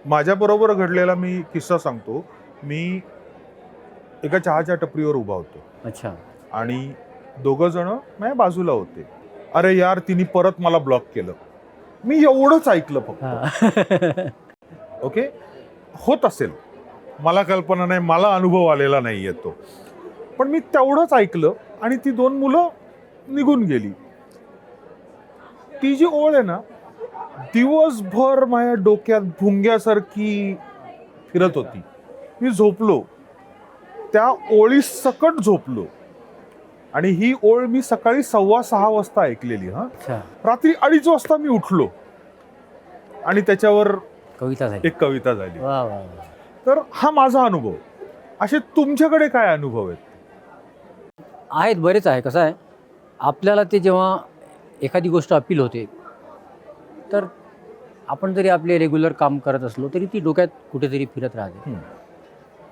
माझ्याबरोबर घडलेला मी किस्सा सांगतो. मी एका चहाच्या टपरीवर उभा होतो. अच्छा. आणि दोघं जण माझ्या बाजूला होते. अरे यार, तिने परत मला ब्लॉक केलं. मी एवढंच ऐकलं फक्त. ओके, होत असेल, मला कल्पना नाही, मला अनुभव आलेला नाही तो. पण मी तेवढंच ऐकलं आणि ती दोन मुलं निघून गेली. ती जी ओळ आहे ना, दिवसभर माझ्या डोक्यात भुंग्यासारखी फिरत होती. मी झोपलो, त्या ओळी सकट झोपलो. आणि ही ओळ मी सकाळी 6:15 वाजता ऐकलेली. रात्री 2:30 वाजता मी उठलो आणि त्याच्यावर कविता झाली, एक कविता झाली. वा वा. तर हा माझा अनुभव. असे तुमच्याकडे काय अनुभव आहेत? बरेच आहे. कसं आहे, आपल्याला ते जेव्हा एखादी गोष्ट अपील होते, तर आपण जरी आपले रेग्युलर काम करत असलो तरी ती डोक्यात कुठेतरी फिरत राहते.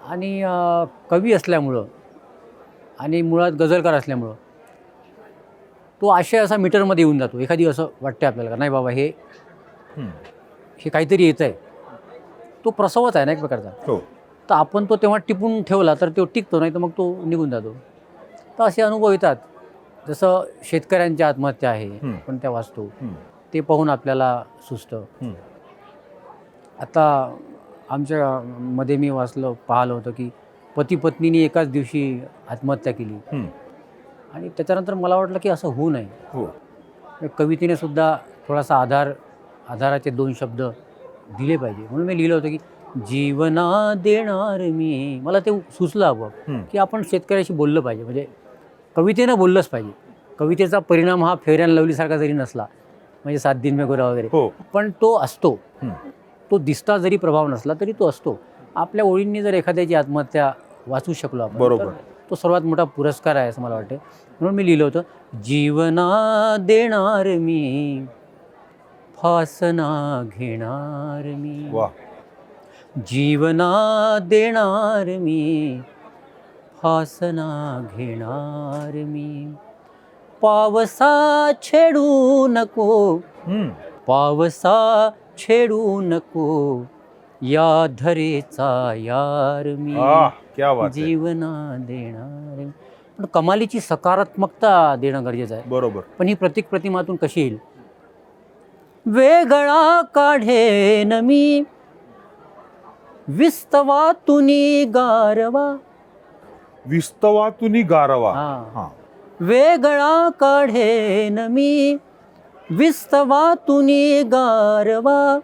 आणि कवी असल्यामुळं आणि मुळात गझलकार असल्यामुळं तो आशय असा मीटरमध्ये येऊन जातो. एखादी असं वाटते आपल्याला का नाही बाबा, हे काहीतरी येतं आहे. तो प्रसवच आहे ना एक प्रकारचा. तर आपण तो तेव्हा टिपून ठेवला तर तो टिकतो, नाही तर मग तो निघून जातो. तर असे अनुभव येतात. जसं शेतकऱ्यांच्या आत्महत्या आहे, पण त्या वाचतो, ते पाहून आपल्याला सुचतं. आता आमच्या मध्ये मी पाहिलं होतं की पती पत्नीने एकाच दिवशी आत्महत्या केली. आणि त्याच्यानंतर मला वाटलं की असं होऊ नये. कवितेने सुद्धा थोडासा आधाराचे 2 शब्द दिले पाहिजे. म्हणून मी लिहिलं होतं की जीवना देणार मी. मला ते सुचलं हवं की आपण शेतकऱ्याशी बोललं पाहिजे. म्हणजे कवितेनं बोललंच पाहिजे. कवितेचा परिणाम हा फेअर अँड लवलीसारखा जरी नसला, म्हणजे 7 दिन में गोरा वगैरे, पण तो असतो. तो दिसता जरी प्रभाव नसला तरी तो असतो. आपल्या ओळींनी जर एखाद्याची आत्महत्या वाचू शकलो आपण, तर तो सर्वात मोठा पुरस्कार आहे असं मला वाटतं. म्हणून मी लिहिलं होतं, जीवना देणार मी, फासना घेणार मी. जीवना देणार मी, फासना घेणार मी. पावसा छेडू नको, पावसा छेडू नको, या धरेचा यार मी. जीवना देणार. पण कमालीची सकारात्मकता देणं गरजेचं आहे. बरोबर. पण ही प्रतीक प्रतिमातून कशी येईल? वेगळा काढेन मी विस्तवातुनी गारवा. विस्तवातुनी गारवा. वेगळा काढेन मी विस्तवातुनी गारवा.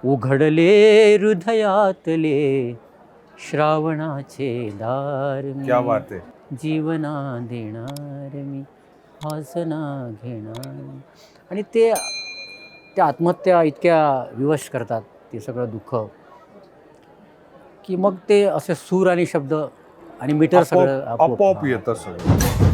उघडले हृदयातले श्रावणाचे दार मी. क्या बात आहे. जीवना देणार मी, फासना घेणार. आणि ते त्या आत्महत्या इतक्या विवश करतात, ते सगळं दुःख, की मग ते असे सूर आणि शब्द आणि मीटर सगळं आपोआप येतं सगळं.